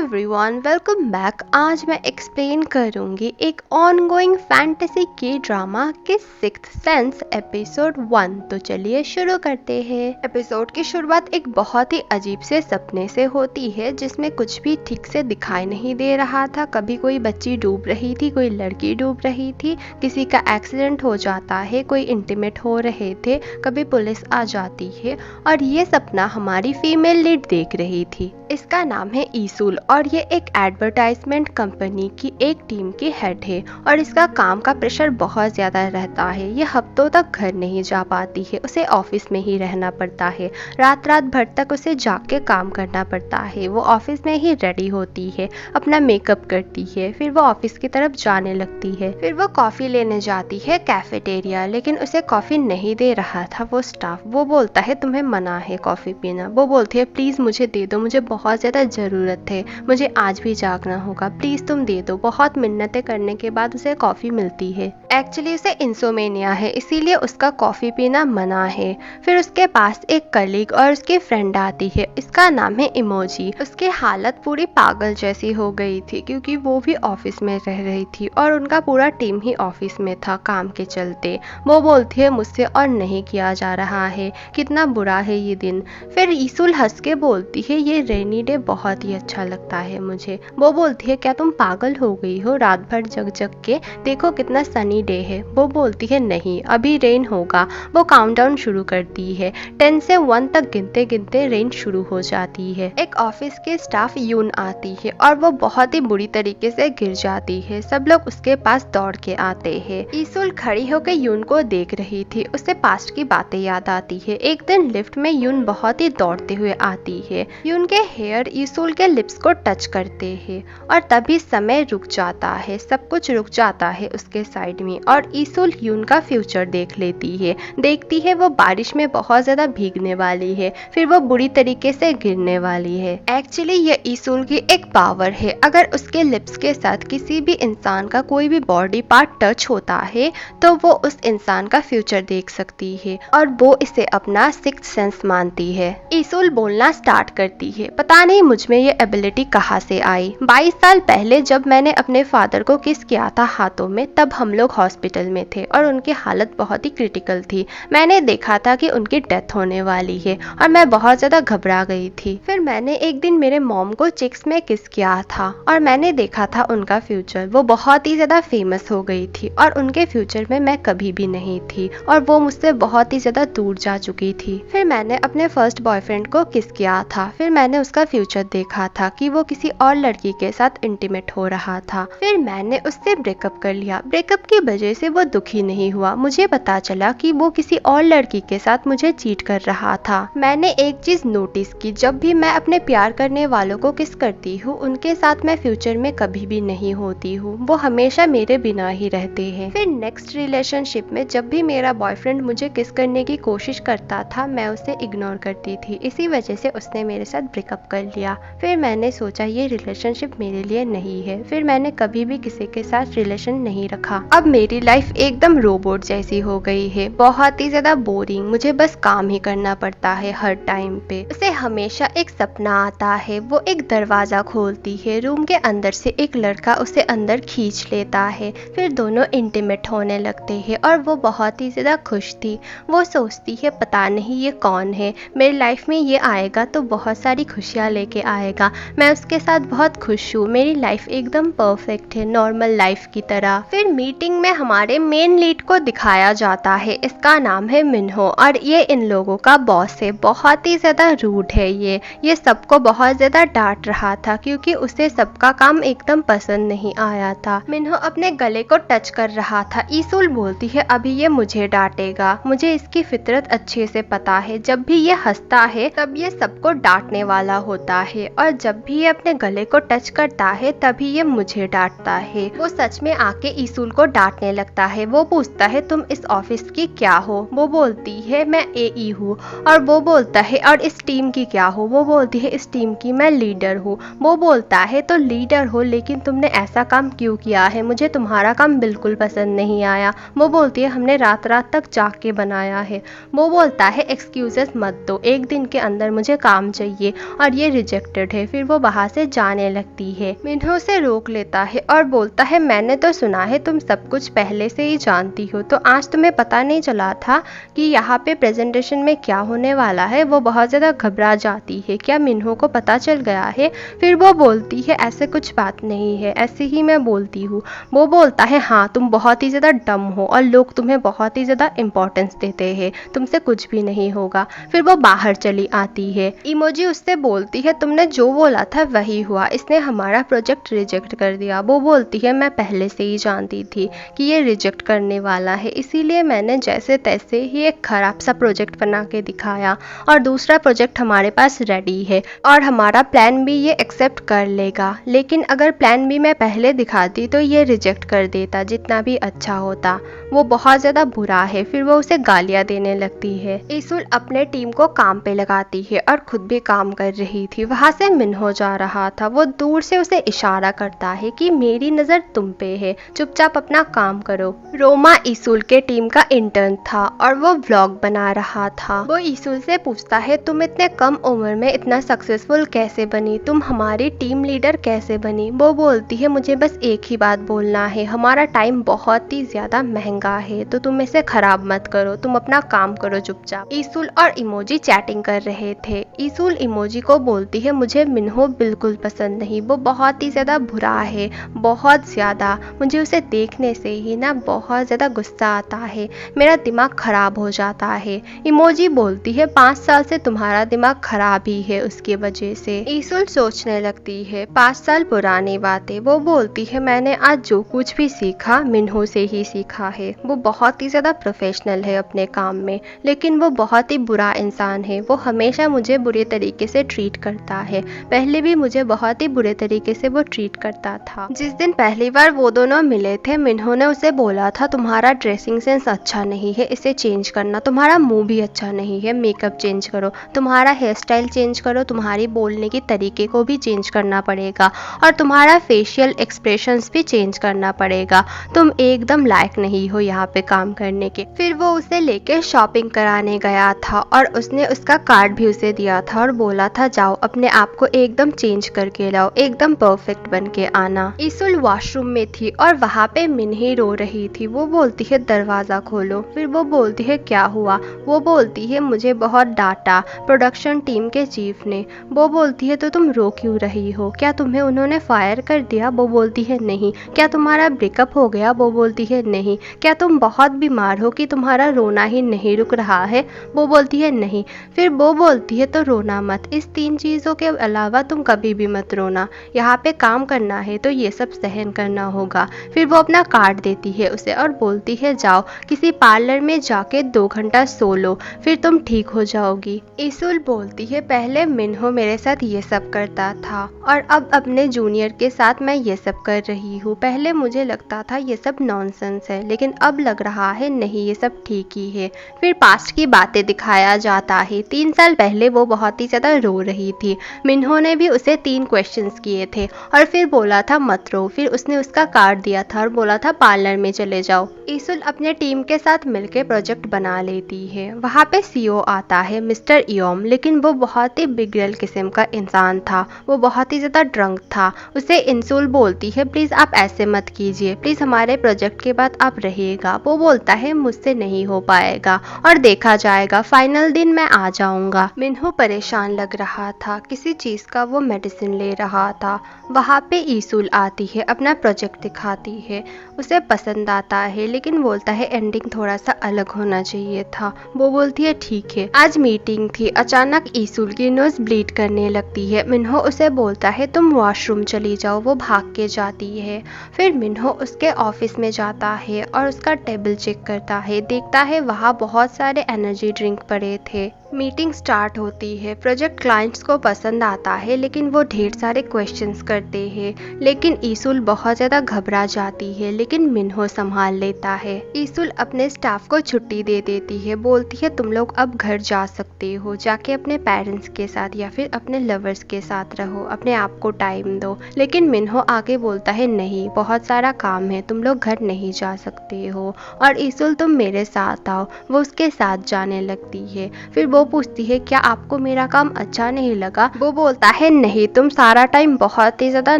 Everyone, welcome back. आज मैं explain करूंगी एक ऑनगोइंग फैंटेसी के ड्रामा के सिक्स्थ सेंस एपिसोड 1। तो चलिए शुरू करते हैं। एपिसोड की शुरुआत एक बहुत ही अजीब से सपने से होती है जिसमें कुछ भी ठीक से दिखाई नहीं दे रहा था। कभी कोई बच्ची डूब रही थी, कोई लड़की डूब रही थी, किसी का एक्सीडेंट हो जाता है, कोई इंटीमेट हो रहे थे, कभी पुलिस आ जाती है। और ये सपना हमारी फीमेल लीड देख रही थी। इसका नाम है ईसुल और ये एक एडवर्टाइजमेंट कंपनी की एक टीम की हेड है और इसका काम का प्रेशर बहुत ज़्यादा रहता है। ये हफ्तों तक घर नहीं जा पाती है, उसे ऑफिस में ही रहना पड़ता है। रात रात भर तक उसे जाग के काम करना पड़ता है। वो ऑफिस में ही रेडी होती है, अपना मेकअप करती है, फिर वो ऑफिस की तरफ जाने लगती है। फिर वो कॉफ़ी लेने जाती है कैफेटेरिया, लेकिन उसे कॉफ़ी नहीं दे रहा था वो स्टाफ। वो बोलता है तुम्हें मना है कॉफ़ी पीना। वो बोलती है प्लीज़ मुझे दे दो, मुझे बहुत ज़्यादा ज़रूरत है, मुझे आज भी जागना होगा, प्लीज़ तुम दे दो। बहुत मिन्नतें करने के बाद उसे कॉफ़ी मिलती है। एक्चुअली उसे इंसोमेनिया है, इसीलिए उसका कॉफ़ी पीना मना है। फिर उसके पास एक कलीग और उसकी फ्रेंड आती है, इसका नाम है इमोजी। उसकी हालत पूरी पागल जैसी हो गई थी क्योंकि वो भी ऑफिस में रह रही थी और उनका पूरा टीम ही ऑफिस में था काम के चलते। वो बोलती है मुझसे और नहीं किया जा रहा है, कितना बुरा है ये दिन। फिर ईसुल हंस के बोलती है ये रेनी डे बहुत ही अच्छा लगता है मुझे। वो बोलती है क्या तुम पागल हो गई हो, रात भर जग जग के देखो कितना सनी डे है। वो बोलती है नहीं अभी रेन होगा। वो काउंटडाउन शुरू करती है, 10 से 1 तक गिनते गिनते रेन शुरू हो जाती है। एक ऑफिस के स्टाफ यून आती है और वो बहुत ही बुरी तरीके से गिर जाती है। सब लोग उसके पास दौड़ के आते हैं। ईसुल खड़ी होकर यून को देख रही थी, उसे पास्ट की बातें याद आती है। एक दिन लिफ्ट में यून बहुत ही दौड़ते हुए आती है। यून के हेयर ईसुल के लिप्स को टच करते हैं और तभी समय रुक जाता है, सब कुछ रुक जाता है उसके साइड में। और ईसुल यून का फ्यूचर देख लेती है। देखती है वो बारिश में बहुत ज्यादा भीगने वाली है, फिर वो बुरी तरीके से गिरने वाली है। एक्चुअली ये ईसुल की एक पावर है, अगर उसके लिप्स के साथ किसी भी इंसान का कोई भी बॉडी पार्ट टच होता है तो वो उस इंसान का फ्यूचर देख सकती है और वो इसे अपना सिक्स्थ सेंस मानती है। ईसुल बोलना स्टार्ट करती है, पता नहीं मुझ में ये एबिलिटी कहाँ से आई। 22 साल पहले जब मैंने अपने फादर को किस किया था हाथों में, तब हम लोग हॉस्पिटल में थे और उनकी हालत बहुत ही क्रिटिकल थी। मैंने देखा था कि उनकी डेथ होने वाली है और मैं बहुत ज्यादा घबरा गई थी। फिर मैंने एक दिन मेरे मॉम को चिक्स में किस किया था और मैंने देखा था उनका फ्यूचर। वो बहुत ही ज्यादा फेमस हो गई थी और उनके फ्यूचर में मैं कभी भी नहीं थी और वो मुझसे बहुत ही ज्यादा दूर जा चुकी थी। फिर मैंने अपने फर्स्ट बॉयफ्रेंड को किस किया था, फिर मैंने उसका फ्यूचर देखा था कि वो किसी और लड़की के साथ इंटीमेट हो रहा था। फिर मैंने उससे ब्रेकअप कर लिया। ब्रेकअप की वजह से वो दुखी नहीं हुआ, मुझे पता चला कि वो किसी और लड़की के साथ मुझे चीट कर रहा था। मैंने एक चीज नोटिस की, जब भी मैं अपने प्यार करने वालों को किस करती हूँ उनके साथ मैं फ्यूचर में कभी भी नहीं होती हूँ, वो हमेशा मेरे बिना ही रहते हैं। फिर नेक्स्ट रिलेशनशिप में जब भी मेरा बॉयफ्रेंड मुझे किस करने की कोशिश करता था मैं उसे इग्नोर करती थी, इसी वजह से उसने मेरे साथ ब्रेकअप कर लिया। फिर मैंने सोचा ये रिलेशनशिप मेरे लिए नहीं है, फिर मैंने कभी भी किसी के साथ रिलेशन नहीं रखा। अब मेरी लाइफ एकदम रोबोट जैसी हो गई है, बहुत ही ज्यादा बोरिंग, मुझे बस काम ही करना पड़ता है हर टाइम पे। उसे हमेशा एक सपना आता है, वो एक दरवाजा खोलती है, रूम के अंदर से एक लड़का उसे अंदर खींच लेता है, फिर दोनों इंटीमेट होने लगते हैं और वो बहुत ही ज्यादा खुश थी। वो सोचती है पता नहीं ये कौन है, मेरी लाइफ में ये आएगा तो बहुत सारी खुशियाँ लेके आएगा, मैं उसके साथ बहुत खुश हूँ, मेरी लाइफ एकदम परफेक्ट है नॉर्मल लाइफ की तरह। फिर मीटिंग में हमारे मेन लीड को दिखाया जाता है, इसका नाम है मिन्हो और ये इन लोगों का बॉस है। बहुत ही ज्यादा रूड है ये सबको बहुत ज्यादा डांट रहा था क्योंकि उसे सबका काम एकदम पसंद नहीं आया था। मिन्हो अपने गले को टच कर रहा था। ईसुल बोलती है अभी ये मुझे डांटेगा, मुझे इसकी फितरत अच्छे से पता है, जब भी ये हंसता है तब ये सबको डांटने वाला होता है और जब भी ये अपने गले को टच करता है तभी ये मुझे डांटता है। वो सच में आके ईसुल को डांटने लगता है। वो पूछता है तुम इस ऑफिस की क्या हो, वो बोलती है मैं एई हूँ और वो बोलता है और इस टीम की क्या हो, वो बोलती है इस टीम की मैं लीडर हूँ। वो बोलता है तो लीडर हो लेकिन तुमने ऐसा काम क्यों किया है, मुझे तुम्हारा काम बिल्कुल पसंद नहीं आया। वो बोलती है हमने रात रात तक जाग के बनाया है। वो बोलता है एक्सक्यूजेस मत दो, एक दिन के अंदर मुझे काम चाहिए और और ये रिजेक्टेड है। फिर वो वहाँ से जाने लगती है। मिन्हो उसे रोक लेता है और बोलता है मैंने तो सुना है तुम सब कुछ पहले से ही जानती हो, तो आज तुम्हें पता नहीं चला था कि यहाँ पे प्रेजेंटेशन में क्या होने वाला है। वो बहुत ज़्यादा घबरा जाती है। क्या मिन्हो को पता चल गया है? फिर वो बोलती है ऐसे कुछ बात नहीं है, ऐसे ही मैं बोलती हूँ। वो बोलता है हाँ तुम बहुत ही ज़्यादा डम हो और लोग तुम्हें बहुत ही ज़्यादा इम्पोर्टेंस देते हैं, तुमसे कुछ भी नहीं होगा। फिर वो बाहर चली आती है। इमोजी उससे बोलती है तुमने जो बोला था वही हुआ, इसने हमारा प्रोजेक्ट रिजेक्ट कर दिया। वो बोलती है मैं पहले से ही जानती थी कि ये रिजेक्ट करने वाला है, इसीलिए मैंने जैसे तैसे ही एक खराब सा प्रोजेक्ट बना के दिखाया और दूसरा प्रोजेक्ट हमारे पास रेडी है और हमारा प्लान भी ये एक्सेप्ट कर लेगा। लेकिन अगर प्लान भी मैं पहले दिखाती तो ये रिजेक्ट कर देता, जितना भी अच्छा होता। वो बहुत ज़्यादा बुरा है। फिर वो उसे गालियाँ देने लगती है। ईसुल अपने टीम को काम पे लगाती है और खुद भी काम कर रही थी। वहाँ से मिन्हो जा रहा था। वो दूर से उसे इशारा करता है कि मेरी नज़र तुम पे है, चुपचाप अपना काम करो। रोमा ईसुल के टीम का इंटर्न था और वो व्लॉग बना रहा था। वो ईसुल से पूछता है तुम इतने कम उम्र में इतना सक्सेसफुल कैसे बनी, तुम हमारी टीम लीडर कैसे बनी? वो बोलती है मुझे बस एक ही बात बोलना है, हमारा टाइम बहुत ही ज़्यादा महंगा है, तो तुम इसे खराब मत करो, तुम अपना काम करो चुपचाप। ईसुल और इमोजी चैटिंग कर रहे थे। ईसुल इमोजी को बोलती है मुझे मिन्हो बिल्कुल पसंद नहीं, वो बहुत ही ज़्यादा बुरा है, बहुत ज़्यादा। मुझे उसे देखने से ही ना बहुत ज़्यादा गुस्सा आता है, मेरा दिमाग खराब हो जाता है। इमोजी बोलती है 5 साल से तुम्हारा दिमाग खराब ही है उसकी वजह से। ईसुल सोचने लगती है 5 साल पुरानी बातें। वो बोलती है मैंने आज जो कुछ भी सीखा मिन्हो से ही सीखा है। वो बहुत ही ज़्यादा प्रोफेशनल है अपने काम में, लेकिन वो बहुत ही बुरा इंसान है। वो हमेशा मुझे बुरे तरीके से ट्रीट करता है, पहले भी मुझे बहुत ही बुरे तरीके से वो ट्रीट करता था। जिस दिन पहली बार वो दोनों मिले थे, मिन्हो ने उसे बोला था तुम्हारा ड्रेसिंग सेंस अच्छा नहीं है, इसे चेंज करना, तुम्हारा मुंह भी अच्छा नहीं है, मेकअप चेंज करो, तुम्हारा हेयर स्टाइल चेंज करो, तुम्हारी बोलने के तरीके को भी चेंज करना पड़ेगा और तुम्हारा फेशियल एक्सप्रेशंस भी चेंज करना पड़ेगा, तुम एकदम लायक नहीं हो यहाँ पे काम करने के। फिर वो उसे लेके शॉपिंग कराने गया था और उसने उसका कार्ड भी उसे दिया था और बोला था जाओ अपने आप को एकदम चेंज करके लाओ, एकदम परफेक्ट बन के आना। ईसुल वॉशरूम में थी और वहाँ पे मिन्ही रो रही थी। वो बोलती है दरवाज़ा खोलो। फिर वो बोलती है क्या हुआ? वो बोलती है मुझे बहुत डांटा प्रोडक्शन टीम के चीफ ने। वो बोलती है तो तुम रो क्यों रही हो, क्या तुम्हें उन्होंने फायर कर दिया? वो बोलती है नहीं। क्या तुम्हारा ब्रेकअप हो गया? वो बोलती है नहीं। क्या तुम बहुत बीमार हो कि तुम्हारा रोना ही नहीं रुक रहा है? वो बोलती है नहीं। फिर वो बोलती है तो रोना मत, इस 3 चीज़ों के अलावा तुम कभी भी मत रोना, यहाँ पे काम करना है तो ये सब सहन करना होगा। फिर वो अपना कार्ड देती है उसे और बोलती है जाओ किसी पार्लर में जाके 2 घंटा सो लो, फिर तुम ठीक हो जाओगी। ईसुल बोलती है पहले मिन्हो मेरे साथ ये सब करता था और अब अपने जूनियर के साथ मैं ये सब कर रही हूँ। पहले मुझे लगता था ये सब नॉनसेंस है, लेकिन अब लग रहा है नहीं ये सब ठीक ही है। फिर पास्ट की बातें दिखाया जाता है। 3 साल पहले वो बहुत ही ज़्यादा रो रही थी। मिन्हो ने भी उसे 3 क्वेश्चंस किए थे और फिर बोला था मत रो। फिर उसने उसका कार्ड दिया था और बोला था पार्लर में चले जाओ। ईसुल अपने टीम के साथ मिलकर प्रोजेक्ट बना लेती है। वहाँ पे सीईओ आता है मिस्टर इयोम, लेकिन वो बहुत ही बिगड़ल किस्म का इंसान था। वो बहुत ही ज़्यादा ड्रंक था। उसे इंसुल बोलती है प्लीज़ आप ऐसे मत कीजिए, प्लीज़ हमारे प्रोजेक्ट के बाद आप रहिएगा। वो बोलता है मुझसे नहीं हो पाएगा और देखा जाएगा, फाइनल दिन मैं आ जाऊंगा। मिन्हो परेशान लग रहा था, किसी चीज़ का वो मेडिसिन ले रहा था। वहाँ पे ईसुल आती है, अपना प्रोजेक्ट दिखाती है। उसे पसंद आता है, लेकिन बोलता है एंडिंग थोड़ा सा अलग होना चाहिए था। वो बोलती है ठीक है। आज मीटिंग थी, अचानक ईसुल की नोज ब्लीड करने लगती है। मिन्हो उसे बोलता है तुम वॉशरूम चली जाओ। वो भाग के जाती है। फिर मिन्हो उसके ऑफिस में जाता है और उसका टेबल चेक करता है। देखता है वहाँ बहुत सारे एनर्जी ड्रिंक पड़े थे। मीटिंग स्टार्ट होती है। प्रोजेक्ट क्लाइंट्स को पसंद आता है, लेकिन वो ढेर सारे क्वेश्चंस करते हैं। लेकिन ईसुल बहुत ज़्यादा घबरा जाती है, लेकिन मिन्हो संभाल लेता है। ईसुल अपने स्टाफ को छुट्टी दे देती है, बोलती है तुम लोग अब घर जा सकते हो, जाके अपने पेरेंट्स के साथ या फिर अपने लवर्स के साथ रहो, अपने आप को टाइम दो। लेकिन मिन्हो आगे बोलता है नहीं, बहुत सारा काम है, तुम लोग घर नहीं जा सकते हो और ईसुल तुम मेरे साथ आओ। वो उसके साथ जाने लगती है। फिर वो पूछती है क्या आपको मेरा काम अच्छा नहीं लगा। वो बोलता है नहीं, तुम सारा टाइम बहुत ही ज़्यादा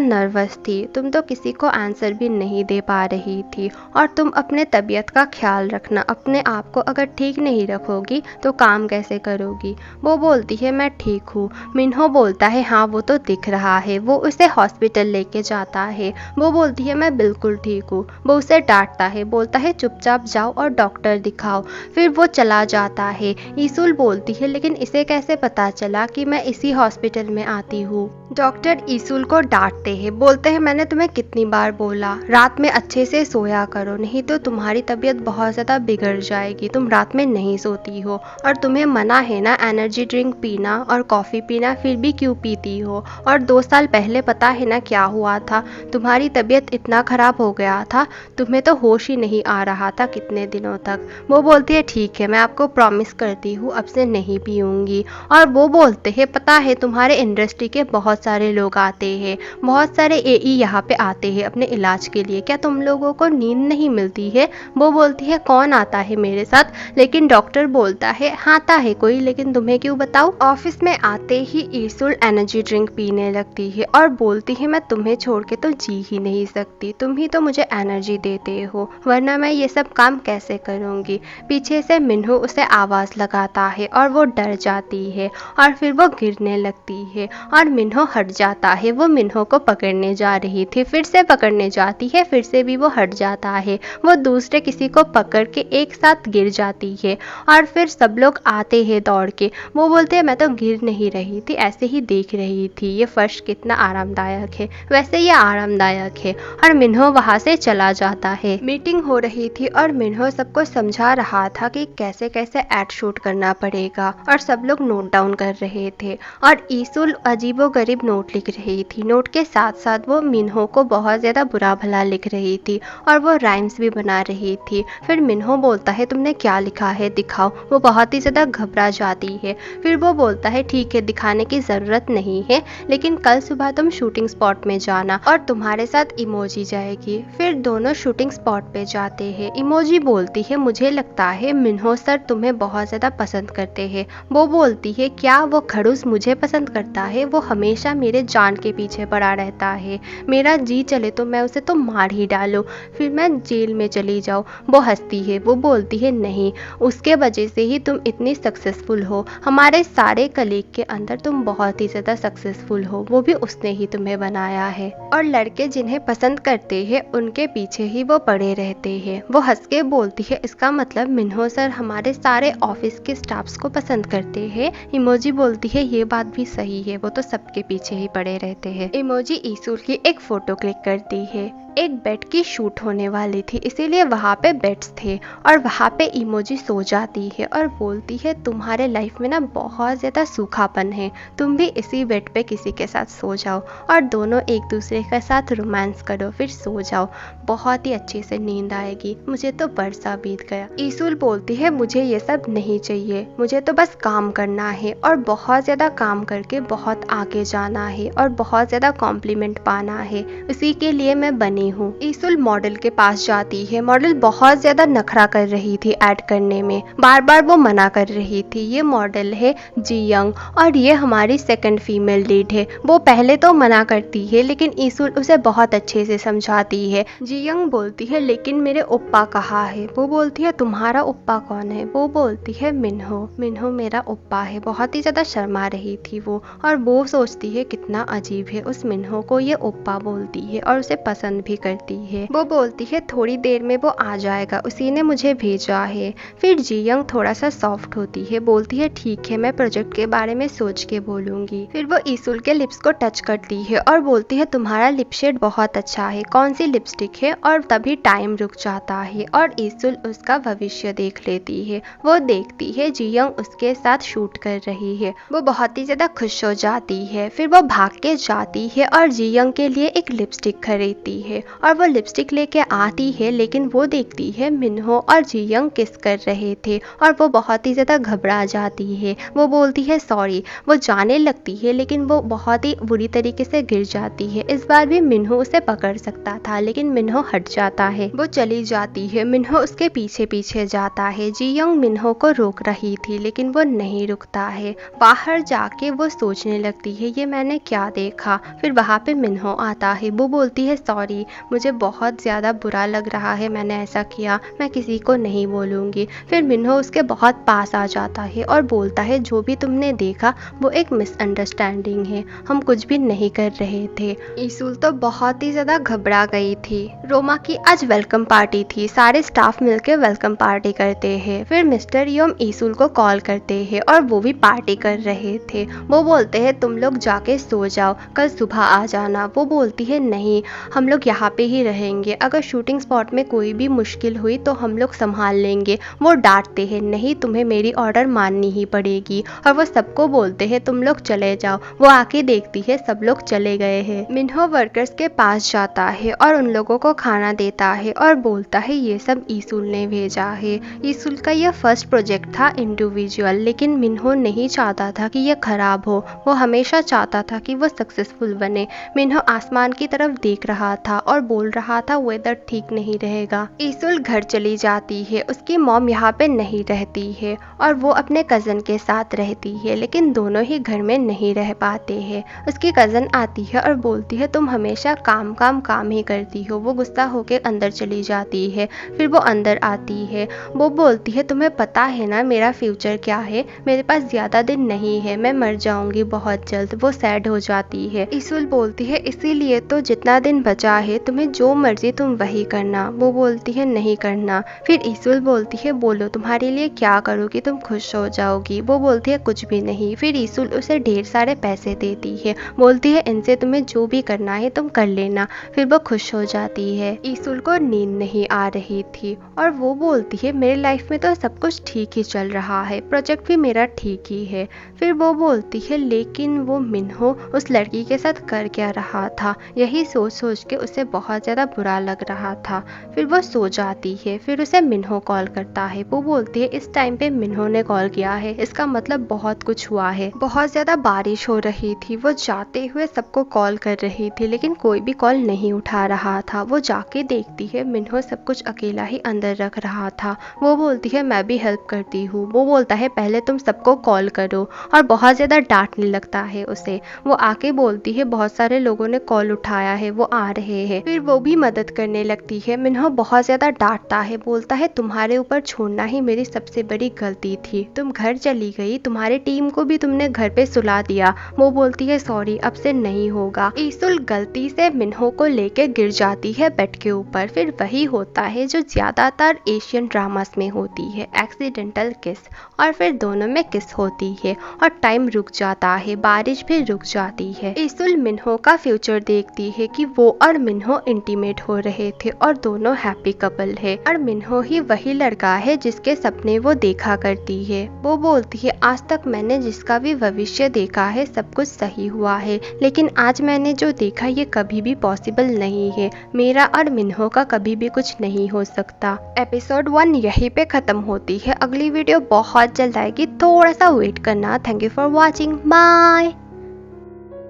नर्वस थी, तुम तो किसी को आंसर भी नहीं दे पा रही थी, और तुम अपने तबीयत का ख्याल रखना, अपने आप को अगर ठीक नहीं रखोगी तो काम कैसे करोगी। वो बोलती है मैं ठीक हूँ। मिन्हो बोलता है हाँ वो तो दिख रहा है। वो उसे हॉस्पिटल लेके जाता है। वो बोलती है मैं बिल्कुल ठीक हूँ। वो उसे डांटता है, बोलता है चुपचाप जाओ और डॉक्टर दिखाओ। फिर वो चला जाता है। ईसुल बोलती है लेकिन इसे कैसे पता चला कि मैं इसी हॉस्पिटल में आती हूँ। डॉक्टर ईसुल को डांटते हैं, बोलते हैं मैंने तुम्हें कितनी बार बोला रात में अच्छे से सोया करो, नहीं तो तुम्हारी तबीयत बहुत ज़्यादा बिगड़ जाएगी, तुम रात में नहीं सोती हो, और तुम्हें मना है ना एनर्जी ड्रिंक पीना और कॉफ़ी पीना, फिर भी क्यों पीती हो। और 2 साल पहले पता है ना क्या हुआ था, तुम्हारी तबीयत इतना ख़राब हो गया था, तुम्हें तो होश ही नहीं आ रहा था कितने दिनों तक। वो बोलती है ठीक है, मैं आपको प्रॉमिस करती हूँ अब से नहीं पीऊँगी। और वो बोलते हैं पता है तुम्हारे इंडस्ट्री के बहुत सारे लोग आते हैं, बहुत सारे एई यहाँ पे आते हैं अपने इलाज के लिए, क्या तुम लोगों को नींद नहीं मिलती है। वो बोलती है कौन आता है मेरे साथ, लेकिन डॉक्टर बोलता है आता है कोई, लेकिन तुम्हें क्यों बताऊँ। ऑफिस में आते ही ईसुल एनर्जी ड्रिंक पीने लगती है और बोलती है मैं तुम्हें छोड़ के तो जी ही नहीं सकती, तुम ही तो मुझे एनर्जी देते हो, वरना मैं ये सब काम कैसे करूँगी। पीछे से मिन्हो उसे आवाज़ लगाता है और वो डर जाती है और फिर वो गिरने लगती है और मिन्हो हट जाता है। वो मिन्हो को पकड़ने जा रही थी, फिर से पकड़ने जाती है, फिर से भी वो हट जाता है। वो दूसरे किसी को पकड़ के एक साथ गिर जाती है और फिर सब लोग आते हैं दौड़ के। वो बोलते हैं मैं तो गिर नहीं रही थी, ऐसे ही देख रही थी ये फर्श कितना आरामदायक है, वैसे ये आरामदायक है। और मिन्हो वहाँ से चला जाता है। मीटिंग हो रही थी और मिन्हो सबको समझा रहा था कि कैसे कैसे एड शूट करना पड़ेगा, और सब लोग नोट डाउन कर रहे थे और ईसुल अजीबोगरीब नोट लिख रही थी। नोट के साथ साथ वो मिन्हो को बहुत ज़्यादा बुरा भला लिख रही थी और वो राइम्स भी बना रही थी। फिर मिन्हो बोलता है तुमने क्या लिखा है दिखाओ। वो बहुत ही ज़्यादा घबरा जाती है। फिर वो बोलता है ठीक है दिखाने की ज़रूरत नहीं है, लेकिन कल सुबह तुम शूटिंग स्पॉट में जाना और तुम्हारे साथ इमोजी जाएगी। फिर दोनों शूटिंग स्पॉट पे जाते हैं। इमोजी बोलती है मुझे लगता है मिन्हो सर तुम्हें बहुत ज़्यादा पसंद करते हैं। वो बोलती है क्या वो खड़ूस मुझे पसंद करता है, वो हमेशा मेरे जान के पीछे पड़ा रहता है, मेरा जी चले तो मैं उसे तो मार ही डालूं, फिर मैं जेल में चली जाऊं। वो हंसती है। वो बोलती है नहीं, उसके वजह से ही तुम इतनी सक्सेसफुल हो, हमारे सारे कलीग के अंदर तुम बहुत ही ज़्यादा सक्सेसफुल हो, वो भी उसने ही तुम्हें बनाया है, और लड़के जिन्हें पसंद करते हैं उनके पीछे ही वो पड़े रहते हैं। वो हंस के बोलती है इसका मतलब मिन्हो सर हमारे सारे ऑफिस के स्टाफ्स को पसंद करते हैं। इमोजी बोलती है ये बात भी सही है, वो तो सबके पीछे ही पड़े रहते हैं। इमोजी ईसुल की एक फोटो क्लिक करती है। एक बेड की शूट होने वाली थी, इसीलिए वहाँ पे बेड्स थे और वहाँ पे इमोजी सो जाती है और बोलती है तुम्हारे लाइफ में ना बहुत ज़्यादा सूखापन है, तुम भी इसी बेड पे किसी के साथ सो जाओ और दोनों एक दूसरे के साथ रोमांस करो, फिर सो जाओ, बहुत ही अच्छे से नींद आएगी, मुझे तो बरसा बीत गया। ईसुल बोलती है मुझे ये सब नहीं चाहिए, मुझे तो बस काम करना है और बहुत ज़्यादा काम करके बहुत आगे जाना है और बहुत ज़्यादा कॉम्प्लीमेंट पाना है, उसी के लिए मैं बनी हूँ। ईसुल मॉडल के पास जाती है। मॉडल बहुत ज्यादा नखरा कर रही थी ऐड करने में, बार बार वो मना कर रही थी। ये मॉडल है जी यंग और ये हमारी सेकंड फीमेल लीड है। वो पहले तो मना करती है लेकिन ईसुल उसे बहुत अच्छे से समझाती है। जी यंग बोलती है लेकिन मेरे उप्पा कहाँ है। वो बोलती है तुम्हारा उप्पा कौन है। वो बोलती है मिन्हो, मिन्हो मेरा उप्पा है। बहुत ही ज्यादा शर्मा रही थी वो, और वो सोचती है कितना अजीब है, उस मिन्हो को ये उप्पा बोलती है और उसे पसंद भी करती है। वो बोलती है थोड़ी देर में वो आ जाएगा, उसी ने मुझे भेजा है। फिर जी यंग थोड़ा सा सॉफ्ट होती है, बोलती है ठीक है मैं प्रोजेक्ट के बारे में सोच के बोलूंगी। फिर वो ईसुल के लिप्स को टच करती है और बोलती है तुम्हारा लिप शेड बहुत अच्छा है, कौन सी लिपस्टिक है। और तभी टाइम रुक जाता है और ईसुल उसका भविष्य देख लेती है। वो देखती है जी यंग उसके साथ शूट कर रही है, वो बहुत ही ज्यादा खुश हो जाती है। फिर वो भाग के जाती है और जी यंग के लिए एक लिपस्टिक खरीदती है और वो लिपस्टिक लेके आती है, लेकिन वो देखती है मिन्हो और जीयंग किस कर रहे थे और वो बहुत ही ज़्यादा घबरा जाती है। वो बोलती है सॉरी। वो जाने लगती है लेकिन वो बहुत ही बुरी तरीके से गिर जाती है। इस बार भी मिन्हो उसे पकड़ सकता था लेकिन मिन्हो हट जाता है। वो चली जाती है, मिन्हो उसके पीछे पीछे जाता है। जीयंग मिन्हो को रोक रही थी लेकिन वो नहीं रुकता है। बाहर जाके वो सोचने लगती है ये मैंने क्या देखा। फिर वहाँ पे मिन्हो आता है। वो बोलती है सॉरी, मुझे बहुत ज़्यादा बुरा लग रहा है, मैंने ऐसा किया, मैं किसी को नहीं बोलूँगी। फिर मिन्हो उसके बहुत पास आ जाता है और बोलता है जो भी तुमने देखा वो एक मिसअंडरस्टैंडिंग है, हम कुछ भी नहीं कर रहे थे। ईसुल तो बहुत ही ज़्यादा घबरा गई थी। रोमा की आज वेलकम पार्टी थी, सारे स्टाफ मिलकर वेलकम पार्टी करते हैं। फिर मिस्टर यम ईसुल को कॉल करते हैं और वो भी पार्टी कर रहे थे। वो बोलते हैं तुम लोग जाके सो जाओ, कल सुबह आ जाना। वो बोलती है नहीं, हम लोग यहाँ पे ही रहेंगे, अगर शूटिंग स्पॉट में कोई भी मुश्किल हुई तो हम लोग संभाल लेंगे। वो डांटते हैं नहीं, तुम्हें मेरी ऑर्डर माननी ही पड़ेगी। और वो सबको बोलते हैं तुम लोग चले जाओ। वो आके देखती है सब लोग चले गए हैं। मिन्हो वर्कर्स के पास जाता है और उन लोगों को खाना देता है और बोलता है ये सब ईसुल ने भेजा है। ईसुल का यह फर्स्ट प्रोजेक्ट था इंडिविजुअल, लेकिन मिन्हो नहीं चाहता था कि यह खराब हो। वो हमेशा चाहता था कि वो सक्सेसफुल बने। मिन्हो आसमान की तरफ देख रहा था और बोल रहा था वेदर ठीक नहीं रहेगा। ईसुल घर चली जाती है, उसकी मॉम यहाँ पे नहीं रहती है और वो अपने कज़न के साथ रहती है, लेकिन दोनों ही घर में नहीं रह पाते हैं। उसकी कज़न आती है और बोलती है तुम हमेशा काम काम काम ही करती हो। वो गुस्सा होकर अंदर चली जाती है। फिर वो अंदर आती है। वो बोलती है तुम्हें पता है ना मेरा फ्यूचर क्या है, मेरे पास ज़्यादा दिन नहीं है, मैं मर जाऊंगी बहुत जल्द। वो सैड हो जाती है। ईसुल बोलती है इसीलिए तो जितना दिन बचा है तुम्हें जो मर्जी तुम वही करना। वो बोलती है नहीं करना। फिर ईसुल बोलती है बोलो तुम्हारे लिए क्या करोगी, तुम खुश हो जाओगी। वो बोलती है कुछ भी नहीं। फिर ईसुल उसे ढेर सारे पैसे देती है, बोलती है इनसे तुम्हें जो भी करना है तुम कर लेना। फिर वो खुश हो जाती है। ईसुल को नींद नहीं आ रही थी और वो बोलती है मेरी लाइफ में तो सब कुछ ठीक ही चल रहा है, प्रोजेक्ट भी मेरा ठीक ही है। फिर वो बोलती है लेकिन वो मिन्हो उस लड़की के साथ कर क्या रहा था, यही सोच सोच के उसे बहुत ज़्यादा बुरा लग रहा था। फिर वो सो जाती है। फिर उसे मिन्हो कॉल करता है। वो बोलती है इस टाइम पे मिन्हो ने कॉल किया है, इसका मतलब बहुत कुछ हुआ है। बहुत ज़्यादा बारिश हो रही थी। वो जाते हुए सबको कॉल कर रही थी लेकिन कोई भी कॉल नहीं उठा रहा था। वो जाके देखती है मिन्हो सब कुछ अकेला ही अंदर रख रहा था। वो बोलती है मैं भी हेल्प करती हूँ। वो बोलता है पहले तुम सबको कॉल करो और बहुत ज़्यादा डांटने लगता है उसे। वो आके बोलती है बहुत सारे लोगों ने कॉल उठाया है, वो आ रहे हैं। फिर वो भी मदद करने लगती है। मिन्हो बहुत ज़्यादा डांटता है, बोलता है तुम्हारे ऊपर छोड़ना ही मेरी सबसे बड़ी गलती थी, तुम घर चली गई, तुम्हारी टीम को भी तुमने घर पे सुला दिया। वो बोलती है सॉरी, अब से नहीं होगा। ईसुल गलती से मिन्हो को लेके गिर जाती है बेड के ऊपर। फिर वही होता है जो ज्यादातर एशियन ड्रामास में होती है, एक्सीडेंटल किस। और फिर दोनों में किस होती है और टाइम रुक जाता है, बारिश भी रुक जाती है। ईसुल मिन्हो का फ्यूचर देखती है कि वो और मिन्हो इंटीमेट हो रहे थे और दोनों हैप्पी कपल है और मिन्हो ही वही लड़का है जिसके सपने वो देखा करती है। वो बोलती है आज तक मैंने जिसका भी भविष्य देखा है सब कुछ सही हुआ है, लेकिन आज मैंने जो देखा ये कभी भी पॉसिबल नहीं है, मेरा और मिन्हो का कभी भी कुछ नहीं हो सकता। एपिसोड 1 यहीं पे खत्म होती है। अगली वीडियो बहुत जल्द आएगी, थोड़ा सा वेट करना। Thank you for watching, bye.